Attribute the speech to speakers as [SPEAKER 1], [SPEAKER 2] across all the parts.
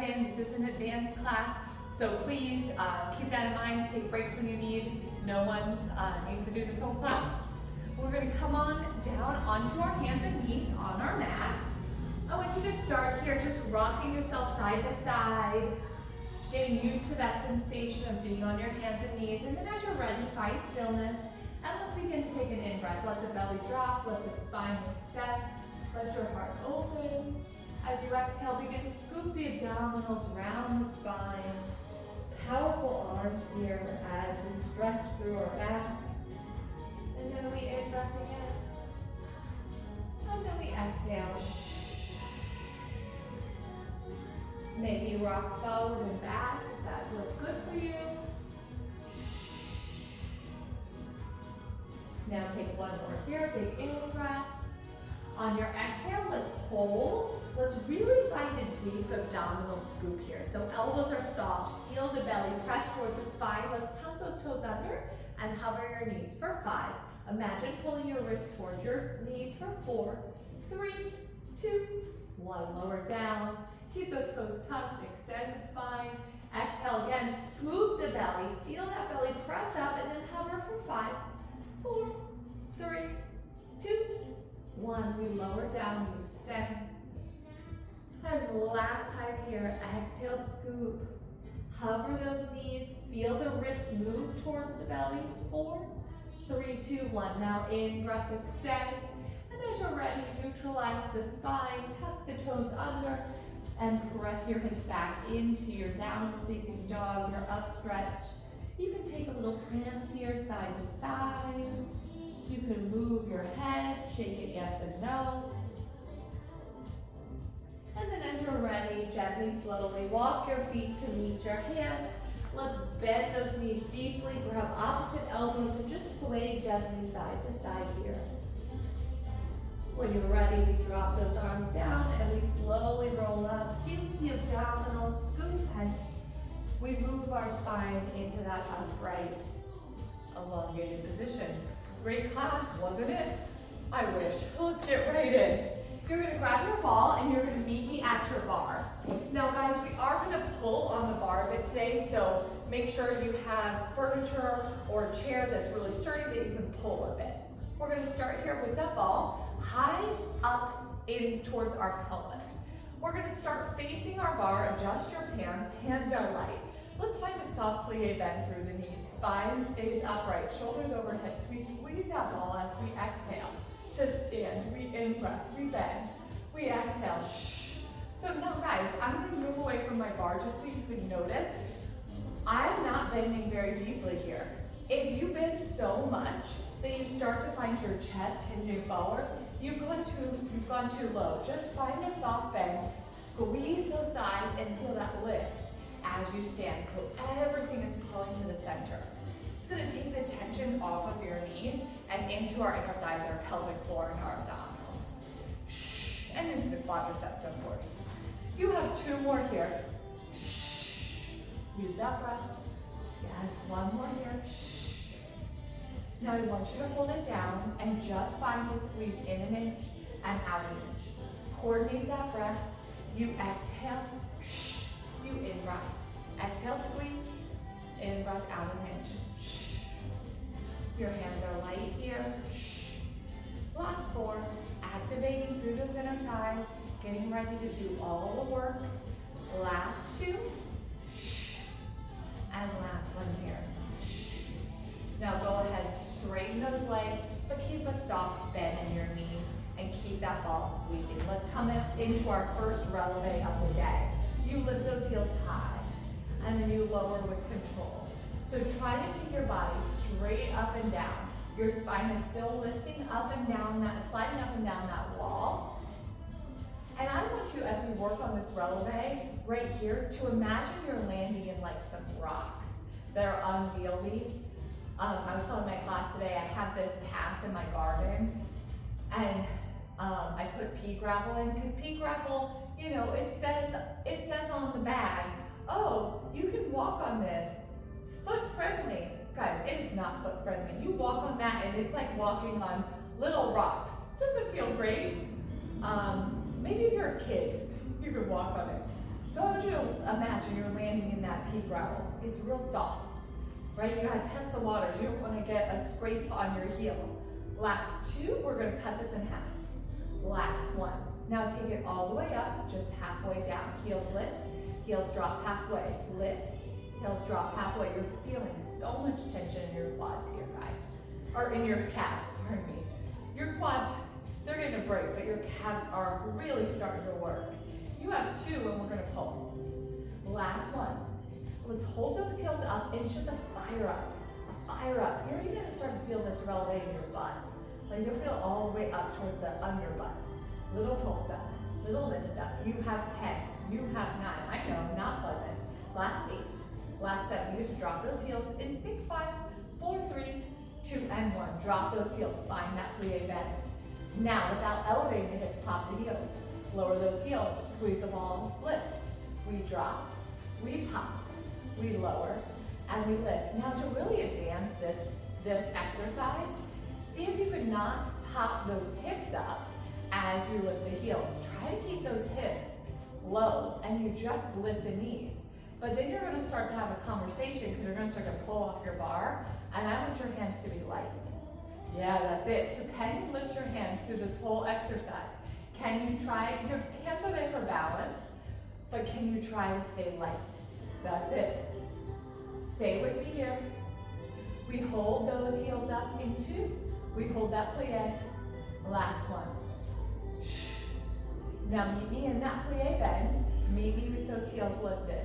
[SPEAKER 1] again, this is an advanced class, so please keep that in mind. Take breaks when you need. No one needs to do this whole class. We're going to come on down onto our hands and knees on our mat. I want you to start here just rocking yourself side to side, getting used to that sensation of being on your hands and knees. And then as you're ready, find stillness. And let's begin to take an in-breath. Let the belly drop, let the spine extend, let your heart open. As you exhale, begin to scoop the abdominals around the spine. Powerful arms here as we stretch through our back. And then we in-breath again. And then we exhale. Maybe rock forward and back if that feels good for you. Now take one more here, big in-breath. On your exhale, let's hold. Let's really find a deep abdominal scoop here. So elbows are soft, feel the belly, press towards the spine. Let's tuck those toes under and hover your knees for 5. Imagine pulling your wrists towards your knees for 4, 3, 2, 1. Lower down. Keep those toes tucked, extend the spine. Exhale again, scoop the belly. Feel that belly press up and then hover for 5, 4, 3, 2, 1. We lower down, we extend. And last time here, exhale, scoop. Hover those knees, feel the wrists move towards the belly. 4, 3, 2, 1. Now in, breath, extend. And as you're ready, neutralize the spine, tuck the toes under, and press your hips back into your downward facing dog, your up stretch. You can take a little prance here, side to side. You can move your head, shake it yes and no. And then as you're ready, gently, slowly walk your feet to meet your hands. Let's bend those knees deeply, grab opposite elbows, and just sway gently side to side here. When you're ready, we drop those arms down and we slowly roll up. Feel the abdominal scoop as we move our spine into that upright, elongated position. Great class, wasn't it? I wish. Let's get right in. You're going to grab your ball and you're going to meet me at your bar. Now guys, we are going to pull on the bar a bit today, so make sure you have furniture or a chair that's really sturdy that you can pull a bit. We're going to start here with that ball, high up in towards our pelvis. We're going to start facing our bar, adjust your hands are light. Let's find a soft plie bend through the knees. Spine stays upright, shoulders over hips. We squeeze that ball as we exhale to stand. We in-breath, we bend, we exhale. Shh. So now guys, I'm going to move away from my bar just so you can notice. I'm not bending very deeply here. If you bend so much that you start to find your chest hinging forward, you've gone too low. Just find a soft bend, squeeze those thighs and feel that lift as you stand. So everything is pulling to the center. It's going to take the tension off of your knees and into our inner thighs, our pelvic floor, and our abdominals. Shh. And into the quadriceps, of course. You have 2 more here. Shh. Use that breath. Yes, 1 more here. Shh. Now I want you to hold it down and just find the squeeze in an inch and out an inch. Coordinate that breath. You exhale. Shh. You in-breath. Exhale, squeeze. In-breath, out an inch. Shh. Your hands are light here. Shh. Last 4. Activating through those inner thighs. Getting ready to do all the work. Last 2. Shh. And last one here. Now go ahead, straighten those legs, but keep a soft bend in your knees and keep that ball squeezing. Let's come into our first releve of the day. You lift those heels high, and then you lower with control. So try to take your body straight up and down. Your spine is still lifting up and down, sliding up and down that wall. And I want you, as we work on this releve right here, to imagine you're landing in like some rocks that are unwieldy. I was telling my class today, I have this path in my garden, and I put pea gravel in, because pea gravel, you know, it says on the bag, oh, you can walk on this, foot friendly. Guys, it is not foot friendly. You walk on that and it's like walking on little rocks. Doesn't feel great. Maybe if you're a kid, you could walk on it. So I want you to imagine you're landing in that pea gravel. It's real soft, right? You gotta test the waters. You don't wanna get a scrape on your heel. Last two, we're gonna cut this in half. Last one. Now take it all the way up, just halfway down. Heels lift, heels drop halfway, lift, heels drop halfway. You're feeling so much tension in your quads here, guys. Or in your calves, pardon me. Your quads, they're getting a break, but your calves are really starting to work. You have two and we're gonna pulse. Last one. Let's hold those heels up and it's just a fire up. A fire up. You're even gonna start to feel this releve in your butt. Like you'll feel all the way up towards the under butt. Little pulse up, little lift up. You have 10, you have 9. I know, not pleasant. Last 8, last 7. You get to drop those heels in 6, 5, 4, 3, 2, and 1. Drop those heels, find that plie bend. Now, without elevating the hips, pop the heels. Lower those heels, squeeze the ball, lift. We drop, we pop, we lower, and we lift. Now to really advance this exercise, see if you could not pop those hips up as you lift the heels. Try to keep those hips low and you just lift the knees. But then you're gonna start to have a conversation because you're gonna start to pull off your bar and I want your hands to be light. Yeah, that's it. So can you lift your hands through this whole exercise? Can you try, your hands are there for balance, but can you try to stay light? That's it. Stay with me here. We hold those heels up in 2. We hold that plie. Last one. Now meet me in that plie bend. Meet me with those heels lifted.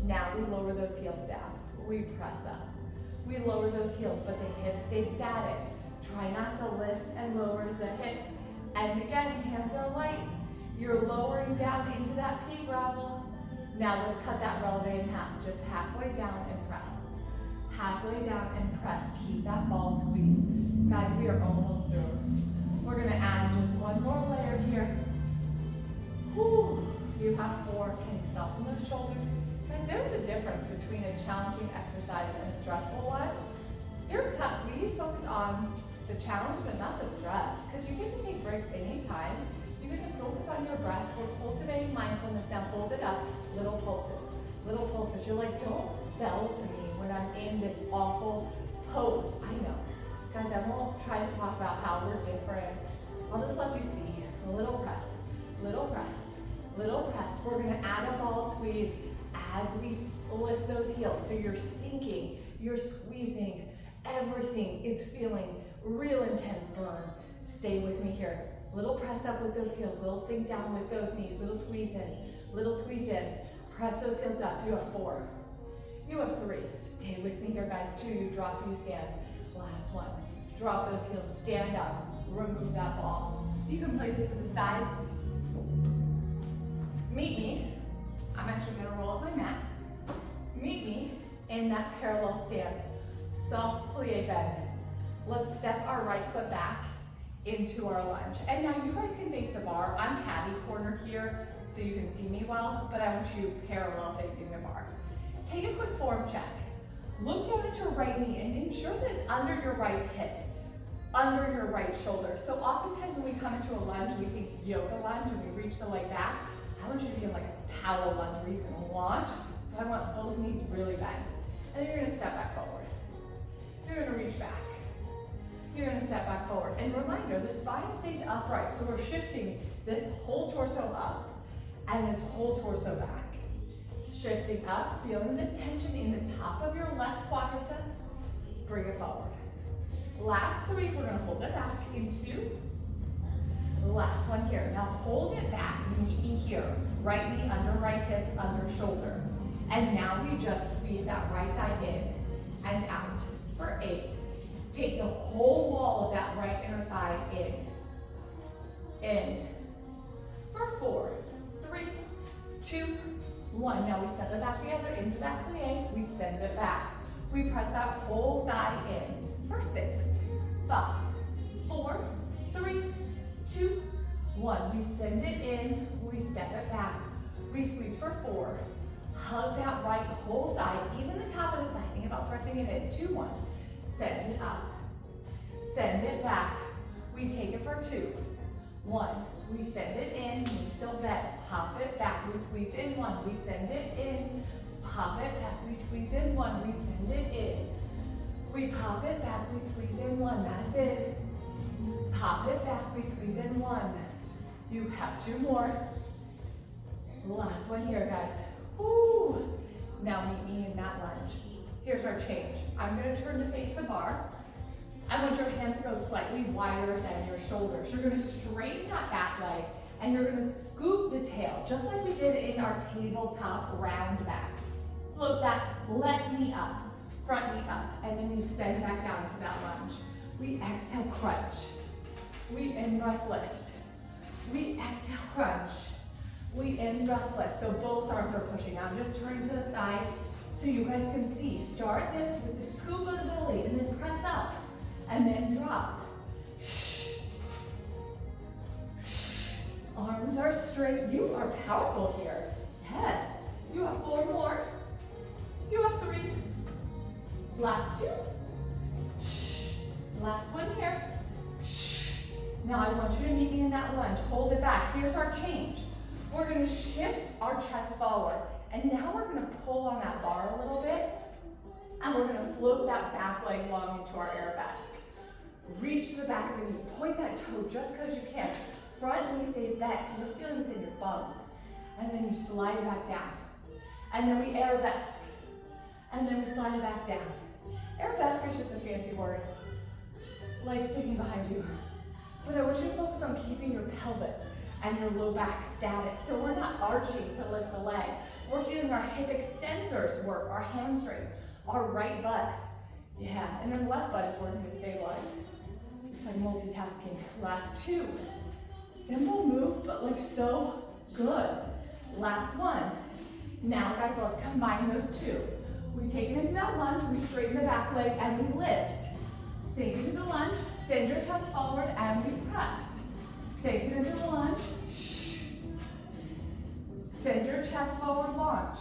[SPEAKER 1] Now we lower those heels down. We press up. We lower those heels, but the hips stay static. Try not to lift and lower the hips. And again, hands are light. You're lowering down into that pea gravel. Now let's cut that releve in half. Just halfway down and press. Halfway down and press. Keep that ball squeezed. Guys, we are almost through. We're gonna add just one more layer here. Whew. You have 4. Can you soften those shoulders? Guys, there's a difference between a challenging exercise and a stressful one. You're tough. We focus on the challenge, but not the stress, because you get to take breaks anytime. You get to focus on your breath. We're cultivating mindfulness. Now hold it up. Little pulses. Little pulses. You're like, don't sell to me when I'm in this awful pose. I know. Guys, I won't try to talk about how we're different. I'll just let you see. A little press. Little press. Little press. We're going to add a ball squeeze as we lift those heels. So you're sinking. You're squeezing. Everything is feeling real intense burn. Stay with me here. Little press up with those heels. Little sink down with those knees. Little squeeze in. Little squeeze in. Press those heels up. You have 4. You have 3. Stay with me here, guys. 2. You drop, you stand. Last one. Drop those heels. Stand up. Remove that ball. You can place it to the side. Meet me. I'm actually going to roll up my mat. Meet me in that parallel stance. Soft plie bend. Let's step our right foot back into our lunge. And now you guys can face the bar. I'm caddy corner here so you can see me well, but I want you parallel facing the bar. Take a quick form check. Look down at your right knee and ensure that it's under your right hip, under your right shoulder. So oftentimes when we come into a lunge, we think yoga lunge and we reach the leg back. I want you to be in like a power lunge where you can launch. So I want both knees really bent. And then you're gonna step back forward. You're gonna reach back. You're gonna step back forward. And reminder, the spine stays upright. So we're shifting this whole torso up and this whole torso back. Shifting up, feeling this tension in the top of your left quadricep. Bring it forward. Last 3, we're gonna hold it back in 2. Last one here. Now hold it back, meet me here. Right knee under right hip, under shoulder. And now we just squeeze that right thigh in and out for 8. Take the whole wall of that right inner thigh in. For 4, 3, 2, 1. Now we step it back together into that plie. We send it back. We press that whole thigh in for 6, 5, 4, 3, 2, 1. We send it in. We step it back. We squeeze for 4. Hug that right whole thigh, even the top of the thigh. Think about pressing it in. 2, 1. Send it up. Send it back. We take it for 2, 1. We send it in. We still bend. Pop it back. We squeeze squeeze in, one, we send it in. Pop it back, we squeeze in, one, we send it in. We pop it back, we squeeze in, one, that's it. Pop it back, we squeeze in, one. You have two more. Last one here, guys. Woo! Now meet me in that lunge. Here's our change. I'm gonna turn to face the bar. I want your hands to go slightly wider than your shoulders. You're gonna straighten that back leg and you're gonna scoop the tail, just like we did in our tabletop round back. Float that left knee up, front knee up, and then you send back down to that lunge. We exhale, crunch. We in-breath lift. We exhale, crunch. We in-breath lift. So both arms are pushing. I'm just turning to the side so you guys can see. Start this with the scoop of the belly and then press up and then drop. Arms are straight. You are powerful here. Yes. You have 4 more. You have 3. Last 2. Last one here. Now I want you to meet me in that lunge. Hold it back. Here's our change. We're gonna shift our chest forward. And now we're gonna pull on that bar a little bit. And we're gonna float that back leg long into our arabesque. Reach the back of the knee. Point that toe just because you can. Front knee stays bent, so you're feeling this in your bum. And then you slide it back down. And then we arabesque. And then we slide it back down. Arabesque is just a fancy word. Legs sticking behind you. But I want you to focus on keeping your pelvis and your low back static. So we're not arching to lift the leg. We're feeling our hip extensors work, our hamstrings, our right butt. Yeah, and then left butt is working to stabilize. It's like multitasking. Last 2. Simple move, but like so good. Last one. Now guys, let's combine those 2. We take it into that lunge, we straighten the back leg, and we lift. Sink into the lunge, send your chest forward, and we press. Sink it into the lunge. Send your chest forward, launch.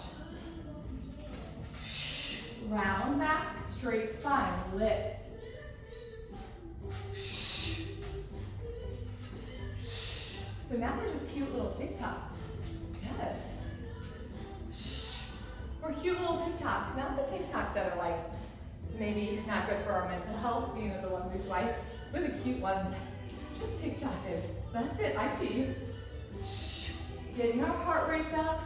[SPEAKER 1] Round back, straight spine, lift. So now we're just cute little TikToks. Yes. We're cute little TikToks, not the TikToks that are like maybe not good for our mental health, you know, the ones we swipe. We're the cute ones. Just TikToking. That's it, I see you. Getting our heart rates up.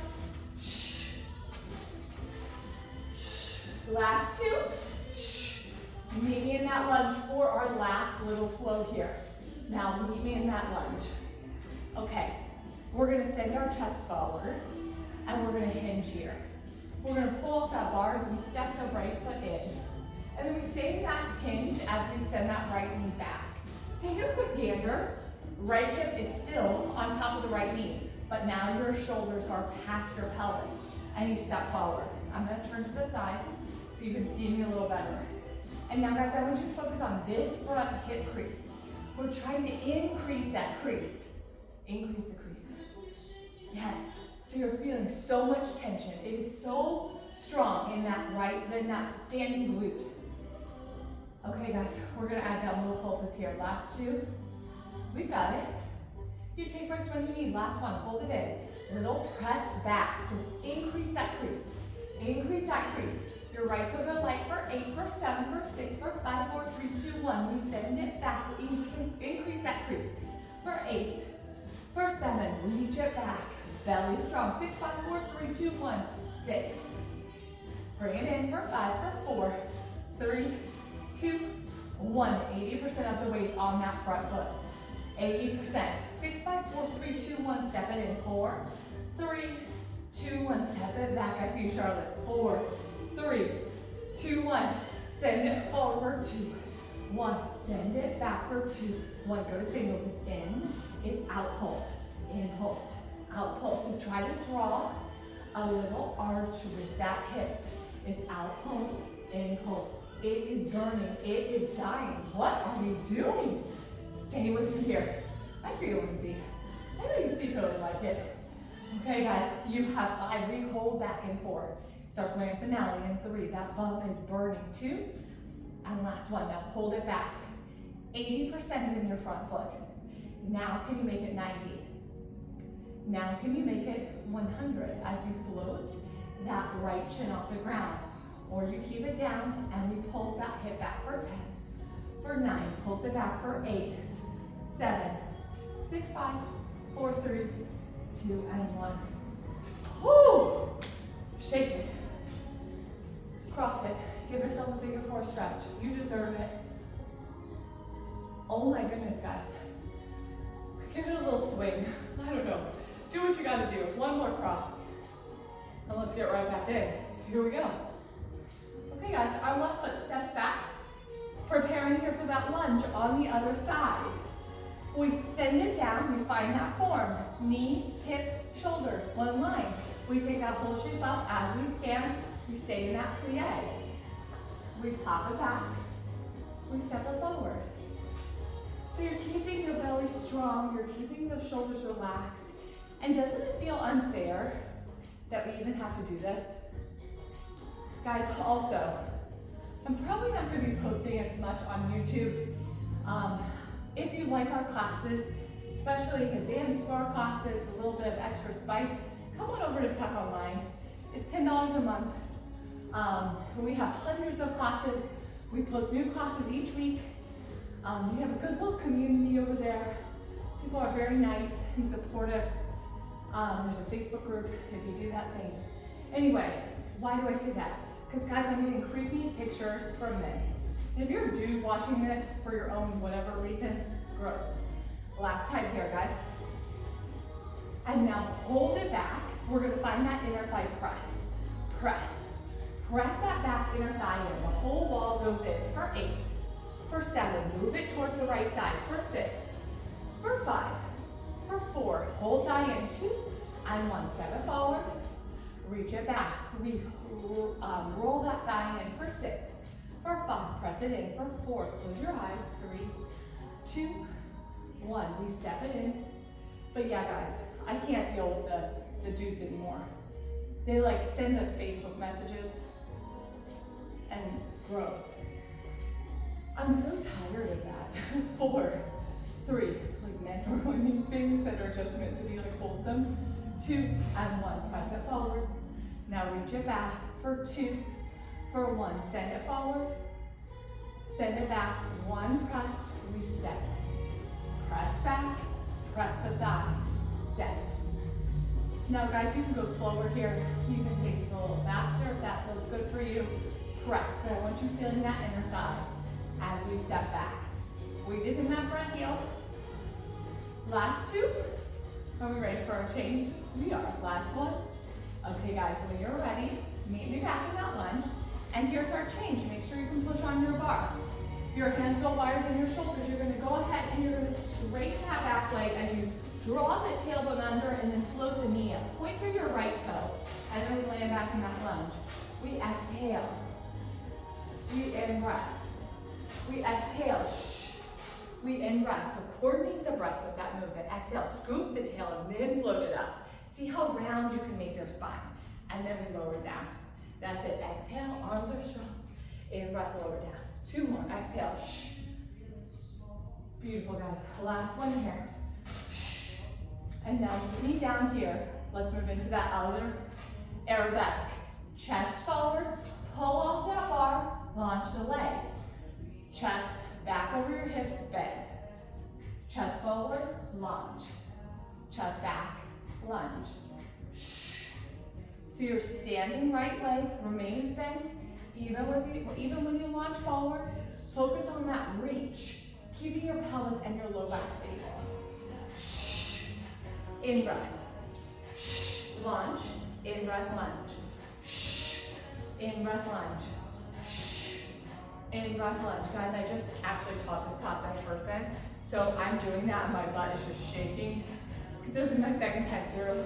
[SPEAKER 1] Last 2. Meet me in that lunge for our last little flow here. Now meet me in that lunge. Okay, we're gonna send our chest forward and we're gonna hinge here. We're gonna pull off that bar as we step the right foot in. And then we stay in that hinge as we send that right knee back. Take a quick gander. Right hip is still on top of the right knee, but now your shoulders are past your pelvis and you step forward. I'm gonna turn to the side so you can see me a little better. And now guys, I want you to focus on this front hip crease. We're trying to increase that crease. Increase the crease. Yes. So you're feeling so much tension. It is so strong in that standing glute. Okay guys, we're gonna add down little pulses here. Last 2. We've got it. You take breaks when you need. Last one, hold it in. Little press back. So increase that crease. Increase that crease. Your right toes are light for 8, for 7, for 6, for 5, 4, 3, 2, 1. We send it back. Increase that crease. For 8, for 7, reach it back. Belly strong. 6, 5, 4, 3, 2, 1. 6. Bring it in for 5, for 4, 3, 2, 1. 80% of the weight's on that front foot. 80%. 6, 5, 4, 3, 2, 1. Step it in. 4, 3, 2, 1. Step it back. I see you, Charlotte. 4, 3, 2, 1. Send it forward. 2, 1. Send it back for 2, 1. Go to singles. It's in. It's out pulse. In pulse. Out pulse. So try to draw a little arch with that hip. It's out pulse. In pulse. It is burning. It is dying. What are we doing? Stay with me here. I see you, Lindsay. I know you see really like it. Okay, guys, you have 5. We hold back and forward. It's our grand finale in 3. That bum is burning. 2. And last one. Now hold it back. 80% is in your front foot. Now can you make it 90? Now can you make it 100 as you float that right shin off the ground? Or you keep it down and we pulse that hip back for 10, for 9, pulse it back for 8, 7, 6, 5, 4, 3, 2, and 1. Woo! Shake it. Cross it. Give yourself a figure 4 stretch. You deserve it. Oh my goodness, guys. Give it a little swing. I don't know. Do what you gotta do. One more cross. And let's get right back in. Here we go. Okay guys, our left foot steps back. Preparing here for that lunge on the other side. We send it down, we find that form. Knee, hip, shoulder, one line. We take that whole shape up as we stand. We stay in that plie. We pop it back. We step it forward. So you're keeping your belly strong, you're keeping the shoulders relaxed. And doesn't it feel unfair that we even have to do this? Guys, also, I'm probably not going to be posting as much on YouTube. If you like our classes, especially advanced bar classes, a little bit of extra spice, come on over to Tech Online. It's $10 a month. We have hundreds of classes. We post new classes each week. We have a good little community over there. People are very nice and supportive. There's a Facebook group if you do that thing. Anyway, why do I say that? Because guys, I'm getting creepy pictures from men. And if you're a dude watching this for your own whatever reason, gross. Last time here, guys. And now hold it back. We're gonna find that inner thigh press. Press. Press that back inner thigh in. The whole wall goes in for 8, for 7. Move it towards the right side. For 6, for 5, for 4. Hold thigh in. 2 and 1. Step it forward. Reach it back. We roll that thigh in for 6, for 5. Press it in for 4. Close your eyes. 3, 2, 1. We step it in. But yeah, guys, I can't deal with the dudes anymore. They like send us Facebook messages and gross. I'm so tired of that. 4, 3, like men throwing things that are just meant to be like wholesome. 2 and 1. Press it forward. Now reach it back for 2, for 1. Send it forward. Send it back. 1 press. Reset. Press back. Press the thigh. Step. Now guys, you can go slower here. You can take this a little faster if that feels good for you. Press, but I want you feeling that inner thigh as you step back. Weight is in that front heel. Last 2. Are we ready for our change? We are. Last 1. Okay guys, when you're ready, meet me back in that lunge. And here's our change. Make sure you can push on your bar. Your hands go wider than your shoulders. You're gonna go ahead and you're gonna straighten that back leg as you draw the tailbone under and then float the knee up. Point through your right toe. And then we land back in that lunge. We exhale. We in-breath. We exhale. We in-breath. So coordinate the breath with that movement. Exhale, scoop the tail and then float it up. See how round you can make your spine. And then we lower down. That's it. Exhale, arms are strong. In-breath, lower down. 2 more. Exhale. Beautiful, guys. Last one here. And now knee down here. Let's move into that other arabesque. Chest forward, pull off that bar, launch the leg. Chest back over your hips, bend. Chest forward, launch. Chest back, lunge. So your standing right leg remains bent, even when you launch forward. Focus on that reach, keeping your pelvis and your low back stable. In breath. Lunge. In breath, lunge. In breath, lunge. In breath, lunge. Guys, I just actually taught this class in person, so I'm doing that and my butt is just shaking. Because this is my second time through.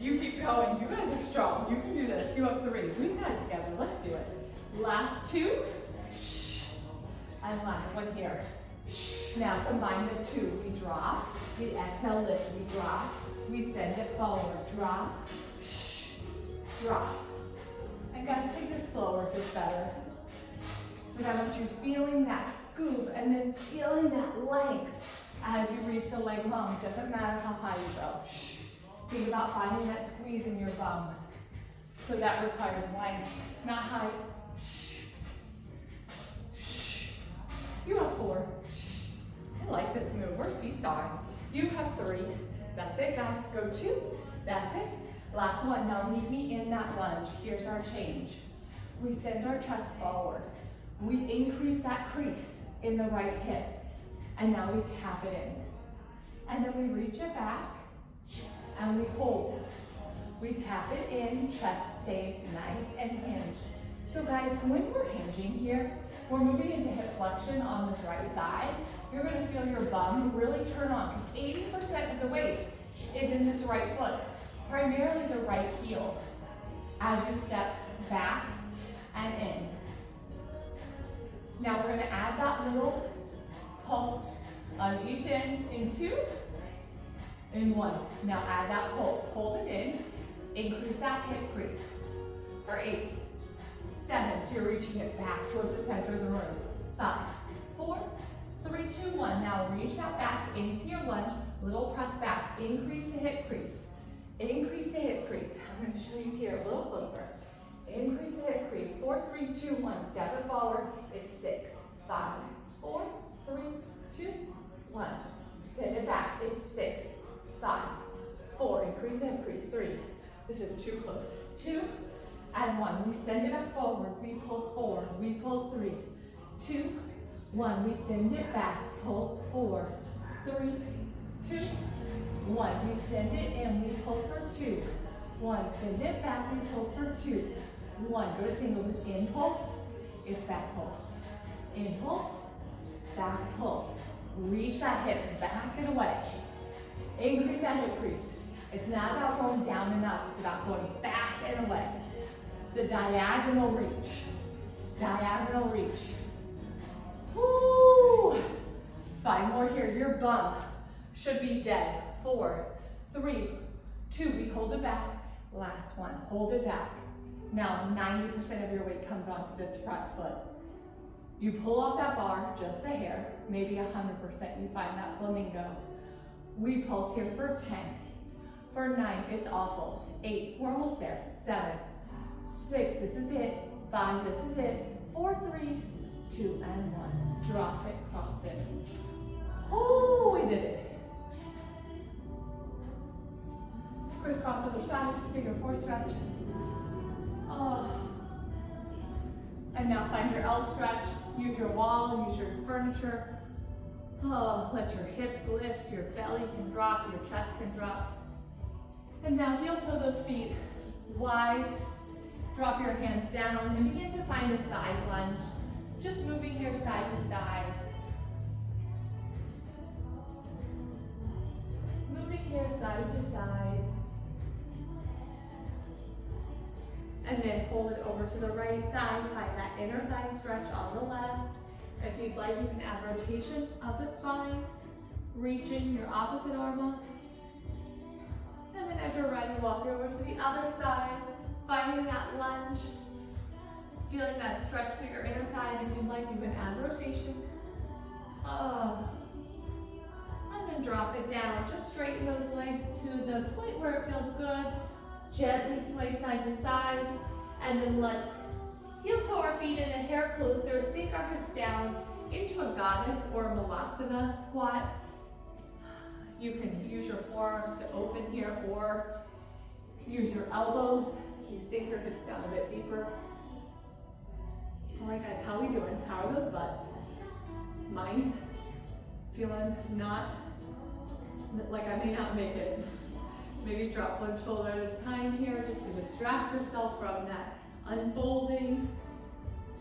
[SPEAKER 1] You keep going. You guys are strong. You can do this. You have 3. We got it together. Let's do it. Last 2. And last one here. Now combine the 2. We drop. We exhale, lift. We drop. We send it forward. Drop. Drop. And guys, take this slower if it's better. But I want you feeling that scoop and then feeling that length As you reach the leg long, doesn't matter how high you go. Think about finding that squeeze in your bum. So that requires length, not height. You have 4. I like this move. We're seesawing. You have 3. That's it, guys. Go 2. That's it. Last one. Now meet me in that lunge. Here's our change. We send our chest forward. We increase that crease in the right hip. And now we tap it in. And then we reach it back. And we hold. We tap it in. Chest stays nice and hinged. So guys, when we're hinging here, we're moving into hip flexion on this right side. You're gonna feel your bum really turn on because 80% of the weight is in this right foot, primarily the right heel, as you step back and in. Now we're gonna add that little pulse on each end in 2, in 1. Now add that pulse, hold it in, increase that hip crease for 8, 7, so you're reaching it back towards the center of the room. 5, 4, 3, 2, 1. Now reach that back into your lunge, little press back, increase the hip crease. Increase the hip crease. I'm gonna show you here a little closer. Increase the hip crease. 4, 3, 2, 1. Step it forward. It's 6, 5, 4, 3, 2, 1. Send it back. It's 6, 5, 4. Increase the hip crease. 3. This is too close. 2 and 1. We send it back forward. We pulse 4. We pulse 3, 2, 1. We send it back. Pulse 4, 3, 2, 1. We send it in. We pulse for 2, 1. Send it back. We pulse for 2, 1. Go to singles. It's in pulse. It's back pulse. In pulse. Back pulse. Reach that hip back and away. Increase that hip crease. It's not about going down and up. It's about going back and away. It's a diagonal reach. Diagonal reach. Woo! 5 more here. Your bum should be dead. 4, 3, 2. We hold it back. Last one. Hold it back. Now 90% of your weight comes onto this front foot. You pull off that bar, just a hair, maybe 100%. You find that flamingo. We pulse here for 10. For 9, it's awful. 8, we're almost there. 7, 6, this is it. 5, this is it. 4, 3, 2, and 1. Drop it, cross it. Oh, we did it. Crisscross other side, figure 4 stretch. Oh. And now find your L stretch. Use your wall, use your furniture. Oh, let your hips lift, your belly can drop, your chest can drop. And now heel toe those feet wide. Drop your hands down and begin to find a side lunge. Just moving here side to side. Moving here side to side. And then hold it over to the right side. Find that inner thigh stretch on the left. If you'd like, you can add rotation of the spine, reaching your opposite arm up. And then as you're ready, walk over to the other side, finding that lunge, feeling that stretch through your inner thigh. And if you'd like, you can add rotation. And then drop it down. Just straighten those legs to the point where it feels good. Gently sway side to side, and then let's heel toe our feet in a hair closer, sink our hips down into a goddess or malasana squat. You can use your forearms to open here or use your elbows. You sink your hips down a bit deeper. All right, guys, how are we doing? How are those butts? Mine? Feeling not like I may not make it. Maybe drop one shoulder at a time here just to distract yourself from that unfolding,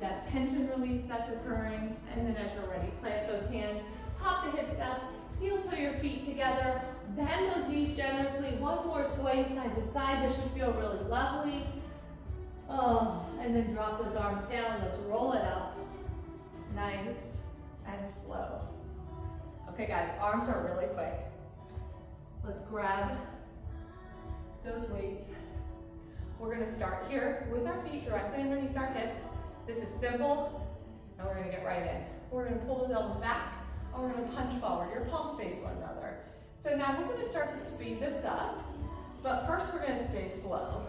[SPEAKER 1] that tension release that's occurring. And then as you're ready, plant those hands, pop the hips up, heel toe your feet together, bend those knees generously. One more sway side to side. This should feel really lovely. Oh, and then drop those arms down. Let's roll it up. Nice and slow. Okay, guys, arms are really quick. Let's grab those weights. We're gonna start here with our feet directly underneath our hips. This is simple, and we're gonna get right in. We're gonna pull those elbows back, and we're gonna punch forward. Your palms face one another. So now we're gonna start to speed this up, but first we're gonna stay slow.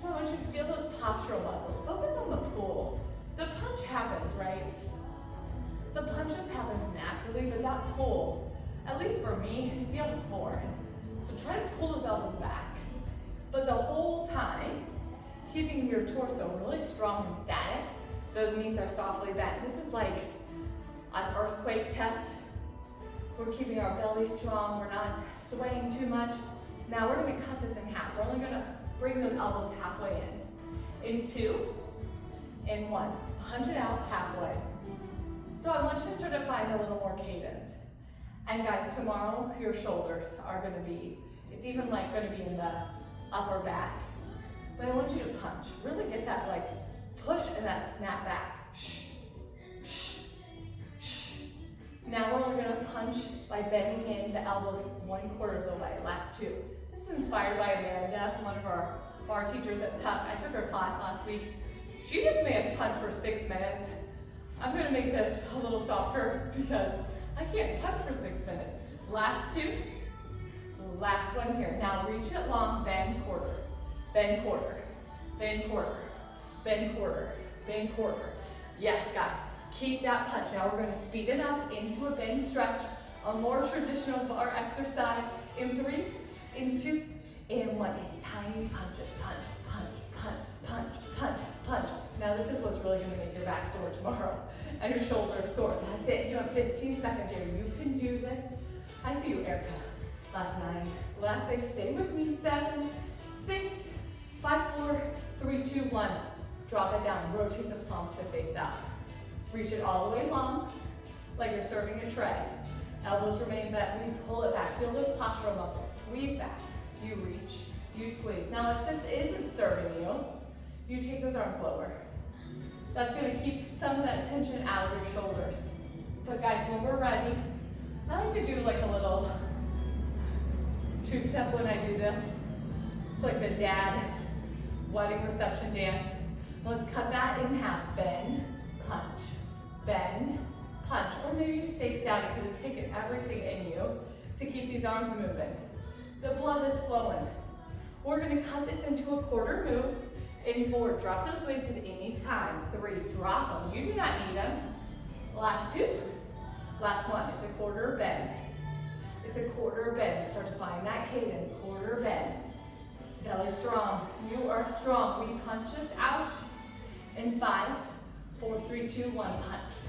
[SPEAKER 1] So I want you to feel those postural muscles. Focus on the pull. The punch happens, right? The punches happens naturally, but that pull, at least for me, feels foreign. So try to pull those elbows back. But the whole time, keeping your torso really strong and static. Those knees are softly bent. This is like an earthquake test. We're keeping our belly strong. We're not swaying too much. Now we're gonna cut this in half. We're only gonna bring those elbows halfway in 2, in 1. Punch it out halfway. So I want you to start to find a little more cadence. And guys, tomorrow your shoulders are gonna be, it's even like gonna be in the upper back. But I want you to punch. Really get that like push and that snap back. Shh, shh, shh. Now we're only gonna punch by bending in the elbows 1/4 of the way. Last 2. This is inspired by Amanda, one of our bar teachers at Tuck. I took her class last week. She just made us punch for 6 minutes. I'm gonna make this a little softer because I can't punch for 6 minutes. Last 2. Last one here. Now reach it long, bend quarter, bend quarter, bend quarter, bend quarter, bend quarter. Yes, guys, keep that punch. Now we're gonna speed it up into a bend stretch, a more traditional bar exercise. In 3, in 2, in 1. It's tiny punches, punch, punch, punch, punch, punch, punch. Now this is what's really gonna make your back sore tomorrow and your shoulders sore. That's it. You have 15 seconds here. You can do this. I see you, Erica. Last 9, last 8, stay with me. 7, 6, 5, 4, 3, 2, 1. Drop it down, rotate those palms to face out. Reach it all the way long, like you're serving a tray. Elbows remain bent, we pull it back. Feel those postural muscles, squeeze back. You reach, you squeeze. Now if this isn't serving you, you take those arms lower. That's gonna keep some of that tension out of your shoulders. But guys, when we're ready, I like to do like a little 2-step when I do this. It's like the dad wedding reception dance. Let's cut that in half. Bend, punch, bend, punch. Or maybe you stay static because it's taking everything in you to keep these arms moving. The blood is flowing. We're gonna cut this into a quarter move. In 4, drop those weights at any time. 3, drop them. You do not need them. Last 2. Last 1, it's a quarter bend. It's a quarter bend. Start to find that cadence. Quarter bend. Belly strong. You are strong. We punch this out. In 5, 4, 3, 2, 1. Punch,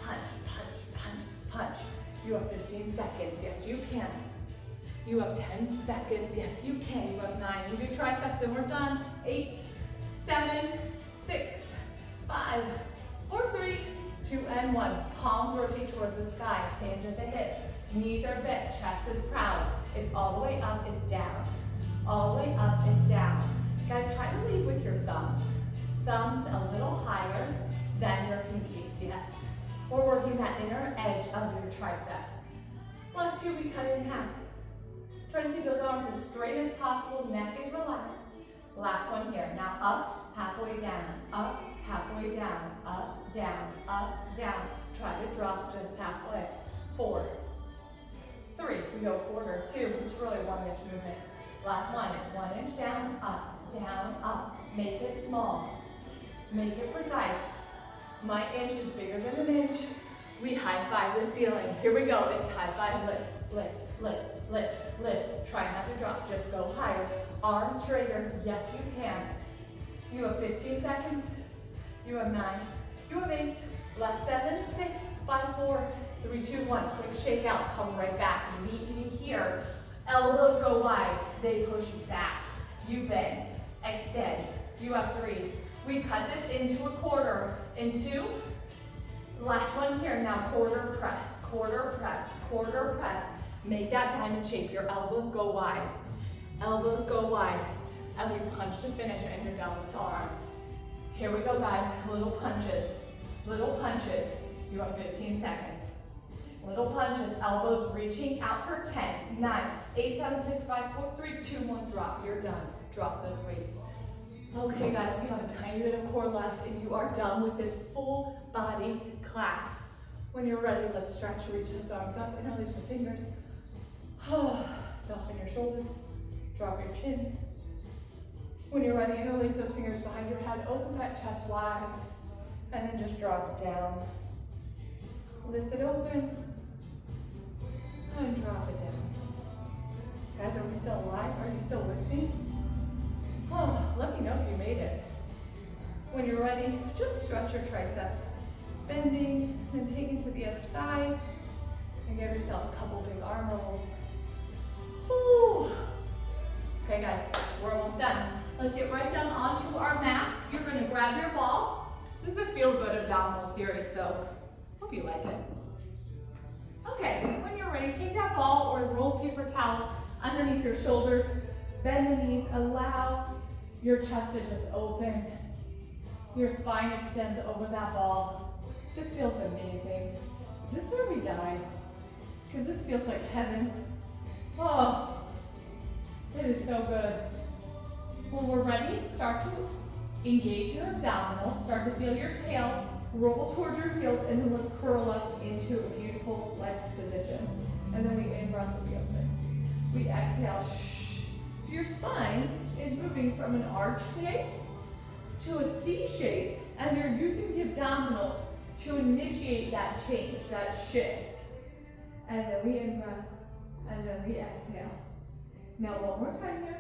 [SPEAKER 1] punch, punch, punch, punch. You have 15 seconds. Yes, you can. You have 10 seconds. Yes, you can. You have 9. We do triceps and we're done. 8, 7, 6, 5, 4, 3, 2, and 1. Palms rotate towards the sky. Hinge at the hips. Knees are bent. Chest is proud. It's all the way up. It's down. All the way up. It's down. Guys, try to lead with your thumbs. Thumbs a little higher than your pinkies. Yes. We're working that inner edge of your tricep. Last 2, we cut it in half. Try to keep those arms as straight as possible. Neck is relaxed. Last one here. Now up, halfway down, up, halfway down, up, down, up, down. Try to drop just halfway. 4, 3, we go quarter. 2, it's really 1-inch movement. Last one, it's 1 inch down, up. Make it small. Make it precise. My inch is bigger than an inch. We high five the ceiling. Here we go. It's high five, lift, lift, lift, lift, lift. Try not to drop, just go higher. Arms straighter, yes you can. You have 15 seconds. You have 9. You have 8. Last 7, 6, 5, 4, 3, 2, 1. Quick shake out, come right back. Meet me here. Elbows go wide, they push back. You bend, extend. You have 3. We cut this into a quarter. In 2, last one here. Now quarter press, quarter press, quarter press. Make that diamond shape. Your elbows go wide. Elbows go wide. And we punch to finish and you're done with the arms. Here we go, guys. Little punches. Little punches. You have 15 seconds. Little punches. Elbows reaching out for 10, 9, 8, 7, 6, 5, 4, 3, 2, 1. Drop. You're done. Drop those weights. Okay, guys, we have a tiny bit of core left and you are done with this full body class.
[SPEAKER 2] When you're ready, let's stretch, reach those arms up, interlace the fingers. Soften your shoulders, drop your chin. When you're ready, interlace those fingers behind your head, open that chest wide, and then just drop it down. Lift it open, and drop it down. Guys, are we still alive? Are you still with me? Let me know if you made it. When you're ready, just stretch your triceps, bending, then taking to the other side, and give yourself a couple big arm rolls. Woo. Okay guys, we're almost done. Let's get right down onto our mats. You're gonna grab your ball. This is a feel-good abdominal series, so hope you like it. Okay, when you're ready, take that ball or roll paper towels underneath your shoulders, bend the knees, allow your chest to just open. Your spine extends over that ball. This feels amazing. Is this where we die? Because this feels like heaven. Oh, it is so good. When we're ready, start to engage your abdominals, start to feel your tail, roll towards your heels, and then let's curl up into a beautiful flexed position. And then we in-breath, we open. We exhale, shh. So your spine is moving from an arch shape to a C shape, and you're using the abdominals to initiate that change, that shift. And then we in-breath, and then we exhale. Now one more time here.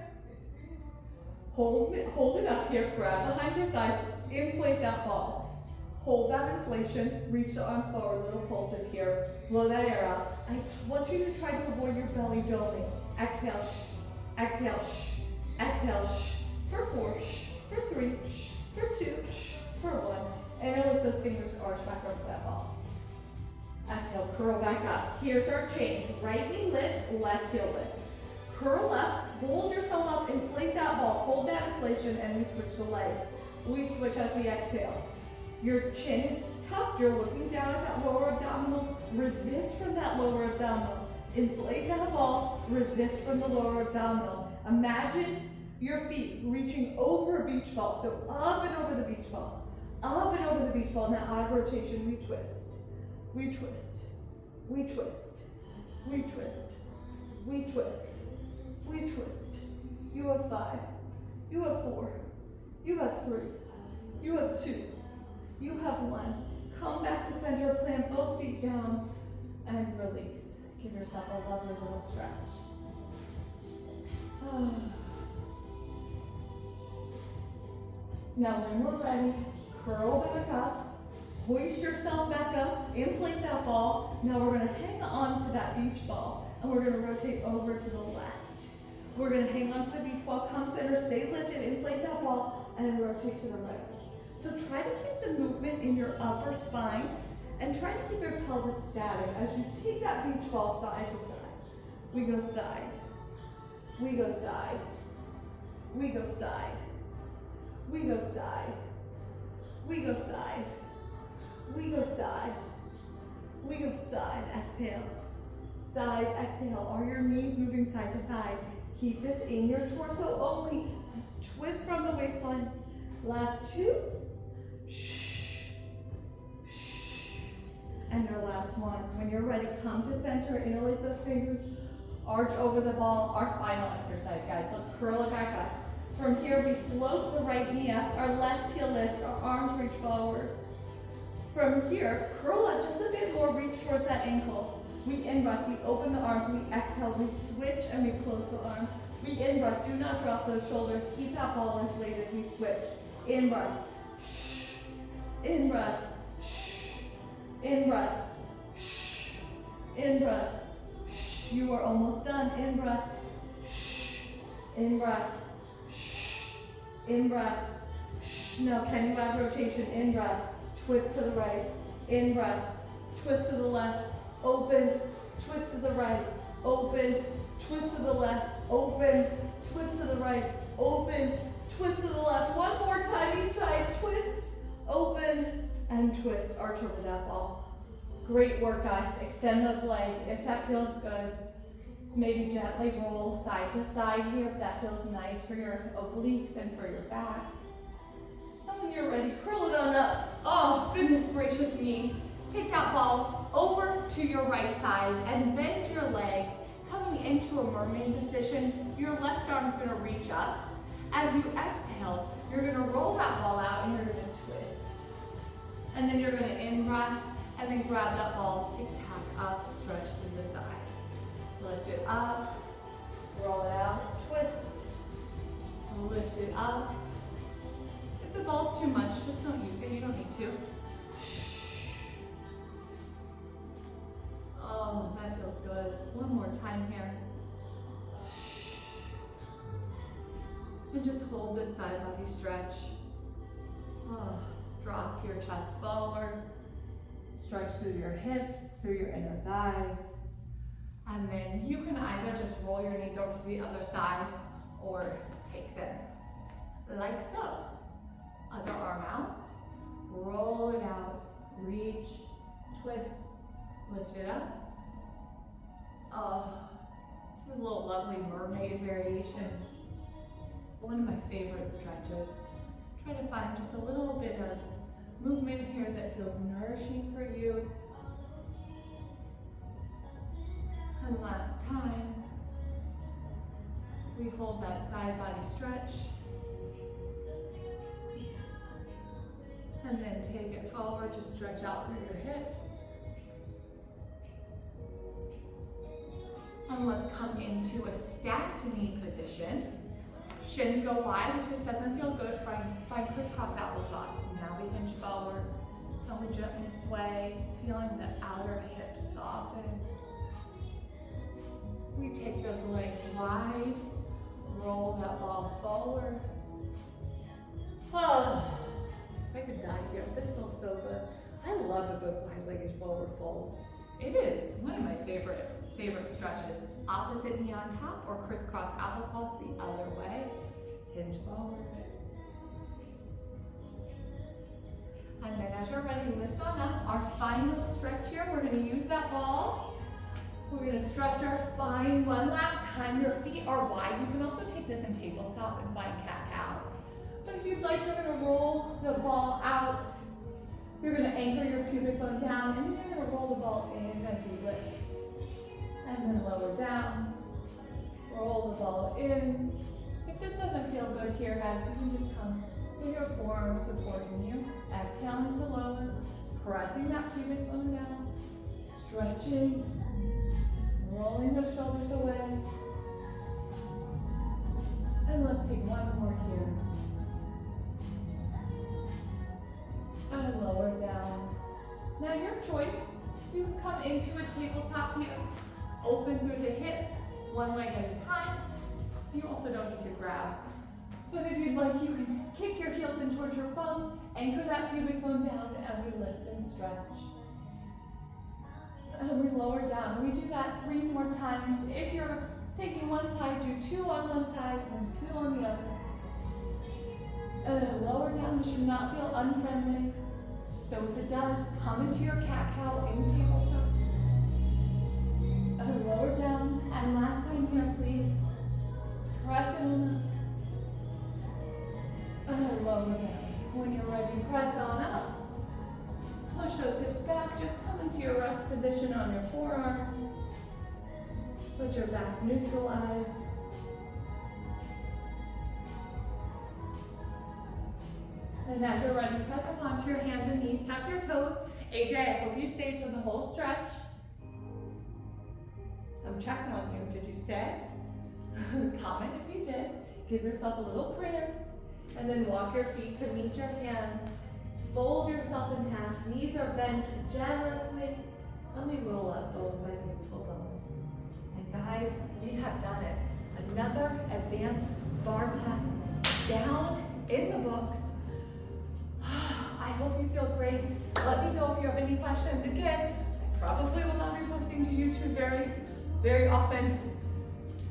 [SPEAKER 2] Hold it up here, grab behind your thighs, inflate that ball. Hold that inflation, reach the arms forward, little pulses here. Blow that air out. I want you to try to avoid your belly doming. Exhale, shh. Exhale, shh. Exhale, shh. For 4, shh. For 3, shh. For 2, shh. For 1. And notice those fingers arch back over that ball. Exhale, curl back up. Here's our change. Right knee lifts, left heel lifts. Curl up, hold yourself up, inflate that ball, hold that inflation, and we switch the legs. We switch as we exhale. Your chin is tucked, you're looking down at that lower abdominal. Resist from that lower abdominal. Inflate that ball, resist from the lower abdominal. Imagine your feet reaching over a beach ball, so up and over the beach ball. Up and over the beach ball. Now eye rotation, we twist. We twist. We twist. We twist. We twist. We twist. You have 5. You have 4. You have 3. You have 2. You have 1. Come back to center, plant both feet down, and release. Give yourself a lovely little stretch. Now when we're ready, curl back up, hoist yourself back up, inflate that ball. Now we're going to hang on to that beach ball, and we're going to rotate over to the left. We're going to hang on to the beach ball, come center, stay lifted, inflate that ball, and then rotate to the right. So try to keep the movement in your upper spine, and try to keep your pelvis static as you take that beach ball side to side. We go side. We go side. We go side. We go side. We go side. We go side. We go side. Exhale. Side, exhale. Are your knees moving side to side? Keep this in your torso only. Twist from the waistline. Last 2. Shh. Shh. And your last one. When you're ready, come to center. Interlace those fingers. Arch over the ball. Our final exercise, guys. Let's curl it back up. From here, we float the right knee up. Our left heel lifts. Our arms reach forward. From here, curl up just a bit more. Reach towards that ankle. We in-breath, we open the arms, we exhale, we switch, and we close the arms. We in-breath, do not drop those shoulders. Keep that ball inflated, we switch. In-breath, shh. In-breath, shh. In-breath, shh. In-breath, shh. You are almost done. In-breath, shh. In-breath, shh. In-breath, shh. Now, can you add rotation? In-breath, twist to the right. In-breath, twist to the left. Open, twist to the right, open, twist to the left, open, twist to the right, open, twist to the left. One more time each side, twist, open, and twist. Arch over that ball. Great work, guys. Extend those legs. If that feels good, maybe gently roll side to side here if that feels nice for your obliques and for your back. And when you're ready, curl it on up. Oh, goodness gracious me. Take that ball. over to your right side and bend your legs. Coming into a mermaid position, your left arm's gonna reach up. As you exhale, you're gonna roll that ball out and you're gonna twist. And then you're gonna in-breath and then grab that ball, tic-tac up, stretch to the side. Lift it up, roll it out, twist, lift it up. If the ball's too much, just don't use it, you don't need to. Oh, that feels good. One more time here. And just hold this side body stretch. Oh, drop your chest forward. Stretch through your hips, through your inner thighs. And then you can either just roll your knees over to the other side or take them like so. Other arm out, roll it out, reach, twist, lift it up. Oh, this is a little lovely mermaid variation. One of my favorite stretches. Try to find just a little bit of movement here that feels nourishing for you. And last time, we hold that side body stretch. And then take it forward to stretch out through your hips. And let's come into a stacked knee position. Shins go wide. If this doesn't feel good, find crisscross applesauce. Now we hinge forward and we gently sway, feeling the outer hips soften. We take those legs wide, roll that ball forward. Oh, I could die here. This feels so good. I love a good wide-legged forward fold. It is one of my favorite stretches. Opposite knee on top or crisscross applesauce the other way. Hinge forward. And then as you're ready, lift on up. Our final stretch here, we're going to use that ball. We're going to stretch our spine one last time. Your feet are wide. You can also take this in tabletop and find cat-cow. But if you'd like, you're going to roll the ball out. You're going to anchor your pubic bone down, and then you're going to roll the ball in as you lift. And then lower down. Roll the ball in. If this doesn't feel good here, guys, you can just come with your forearm supporting you. Exhaling to lower. Pressing that pubic bone down. Stretching. Rolling the shoulders away. And let's take one more here. And lower down. Now your choice, you can come into a tabletop here. Open through the hip, one leg at a time. You also don't need to grab. But if you'd like, you can kick your heels in towards your bum, anchor that pubic bone down, and we lift and stretch. And we lower down. We do that 3 more times. If you're taking one side, do 2 on one side and 2 on the other. And lower down. This should not feel unfriendly. So if it does, come into your cat-cow in tabletop. And lower down. And last time here, please. Press it on up. And lower down. When you're ready, press on up. Push those hips back. Just come into your rest position on your forearms. Let your back neutralize. And as you're ready, press up onto your hands and knees. Tuck your toes. AJ, I hope you stayed for the whole stretch. I'm checking on you. Did you stay? Comment if you did. Give yourself a little prance. And then walk your feet to meet your hands. Fold yourself in half. Knees are bent generously. And we roll up bone by beautiful bone. And guys, we have done it. Another advanced bar class down in the books. I hope you feel great. Let me know if you have any questions. Again, I probably will not be posting to YouTube very often.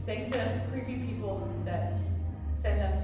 [SPEAKER 2] Thank the creepy people that send us